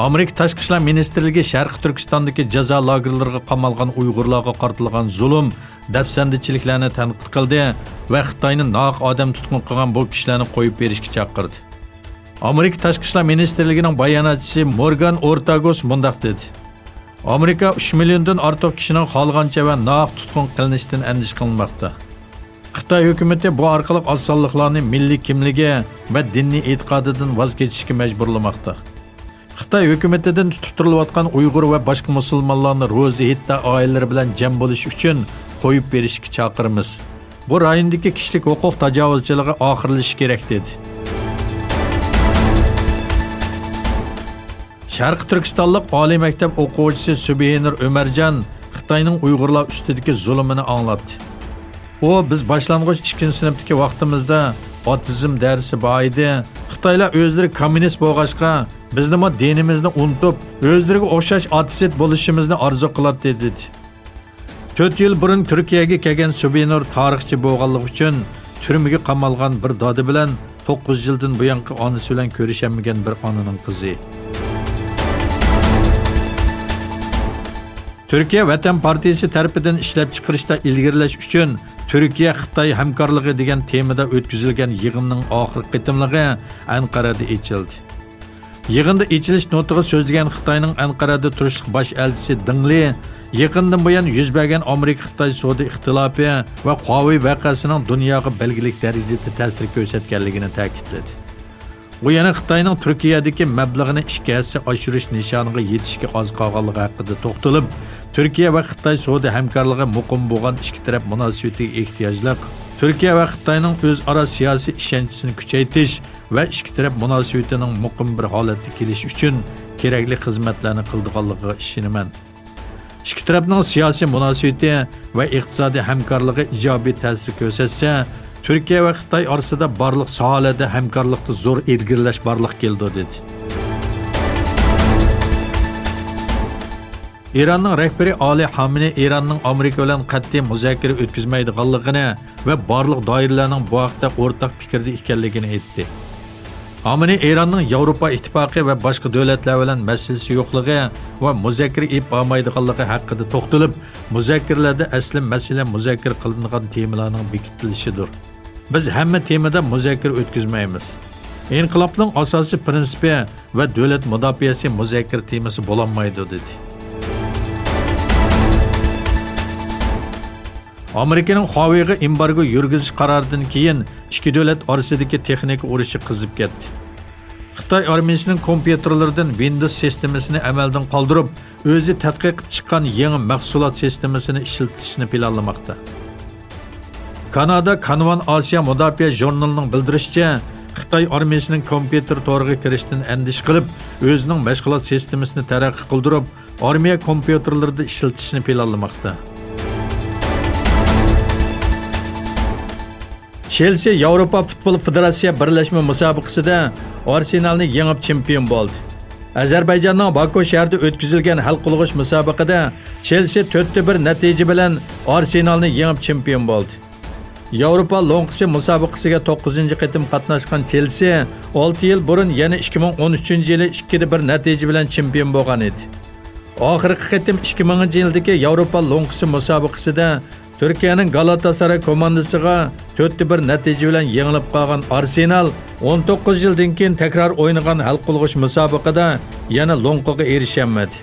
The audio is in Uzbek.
Amerika Tashqi ishlar ministrligi Sharq Turkistondagi jazo lagerlariga qamalgan Uyg'urlarga qartilgan zulm, dafsandichiliklarni tanqid qildi va Xitoyning nohaq odam tutqun qilgan bu kishilarni qo'yib berishga chaqirdi. Amerika Tashqi ishlar ministrligining bayonotchisi Morgan Ortagos mundaq dedi: Amerika 3 milliondan ortiq kishining xolgancha va nohaq tutqun qilinishidan andish qilmoqda. Xitoy hukumatı bu orqali osonliklarni milliy kimligi va diniy e'tiqodidan voz kechishga majburlamoqda. Xitoy hukumatidan tutib turilayotgan Uyg'ur va boshqa musulmonlarni ro'za hitta oilalari bilan jam bo'lish uchun qo'yib berishga chaqiramiz. Bu rayondagi kishilik huquq tajovuzchiligi oxirlashi kerak dedi. Sharq Turkistonlik oliy maktab o'quvchisi Subihinur Umarjon Xitoyning Uyg'urlar ustidagi zulmini anglatdi. Biz boshlang'ich 2-sinfdagi vaqtimizda otizm darsi bor edi. Xitoylar o'zlari kommunist bo'lg'achqa bizni dinimizni unutib, o'zlariga o'xshash ateist bo'lishimizni orzu qiladi dedi. 4 yil burun Turkiyaga kelgan Subinur tarixchi bo'lganligi uchun turmaga qamalgan bir dodi bilan 9 yildan buyongi onasi bilan ko'rishaolmagan bir onaning qizi. Türkiye Vatan Partisi tarafidan ishlab chiqarishda ilgirlash uchun Türkiye Xitoy hamkorligi degan temada o'tkazilgan yig'inning oxirgi qitimligi Anqarada ochildi. Yig'inda ochilish nutqi so'zlagan Xitoyning Anqarada turishlik bosh elchisi Dingli yaqindan buyon yuz bergan Amerika-Xitoy savdo ixtilofi va Huawei voqeasining dunyoga belgilik darajada ta'sir ko'rsatganligini ta'kidladi. Bu yana Xitoyning Turkiyadagi mablag'ini 2 hassa oshirish nishoniga yetishga oz qolganligi haqida to'xtalib, Turkiya va Xitoy savdo hamkorligi muqim bo'lgan ikki taraf munosabatiga ehtiyojli. Turkiya va Xitoyning o'zaro siyosiy ishonchisini kuchaytirish va ikki taraf munosabatining muqim bir holatga kelishi uchun kerakli xizmatlarni qildiganligiga ishonaman. Ikki tarafning siyosiy munosabati va iqtisodiy hamkorligi ijobiy ta'sir ko'rsatsa, Türkiye ve Xitoy orasida barliq sohalarda hamkorlikda zo'r ilgirlash barliq keldi dedi. İranning rahbari Ali Xamenei İranning Amerika bilan qat'iy muzokara o'tkazmaydiganligini va barliq doiralarning bu haqda o'rtaq fikrda ekanligini aytdi. Xamenei İranning Yevropa ittifoqi va boshqa davlatlar bilan masalasi yo'qligi va muzokara olib bormaydiganligi haqida to'xtalib, muzokaralarda asli masala muzokara qilinadigan temalarning bekitilishidir. Biz hamma temada muzokara o'tkazmaymiz. İnqilobning asosiy prinsipi va davlat mudofaasi muzokara temasi bo'lanmaydi dedi. Amerikaning Huawei'ga embargo yurgizish qaroridan keyin ikki davlat orasidagi texnika urushi qizib ketdi. Xitoy armiyasining kompyuterlaridan Windows sistemasini amaldan qoldirib, o'zi tadqiq qilib chiqqan yangi mahsulot sistemasini ishlatishni planlamoqda. Kanada Kanvan Asiya Mudofaa jurnalining bildirishicha, Xitoy armiyasining kompyuter to'riga kirishdan andish qilib, o'zining mashg'ulot sistemasini taraqqiy qildirib, armiya kompyuterlarida ishlatishni planlamoqda. Chelsea Yevropa Futbol Federatsiya birlashma musobaqasida Arsenalni yengib chempion bo'ldi. Ozarbayjonning Baku shahrida o'tkazilgan hal qilg'ish musobaqada Chelsea 4-1 natija bilan Arsenalni yengib chempion bo'ldi. Yevropa Lonqisi musobaqasiga 9-qitim qatnashgan Chelsea 6 yil burun yana 2013-yili 2-1 natija bilan chempion bo'lgan edi. Oxirgi qitim 2000-yildagi Yevropa Lonqisi musobaqasida Türkiye'nin Galatasaray komandasiga 4-1 natija bilan yengilib qolgan Arsenal 19 yildan keyin tekrar o'ynagan hal qilg'ish musobaqada yana Lonqaga erishamadi.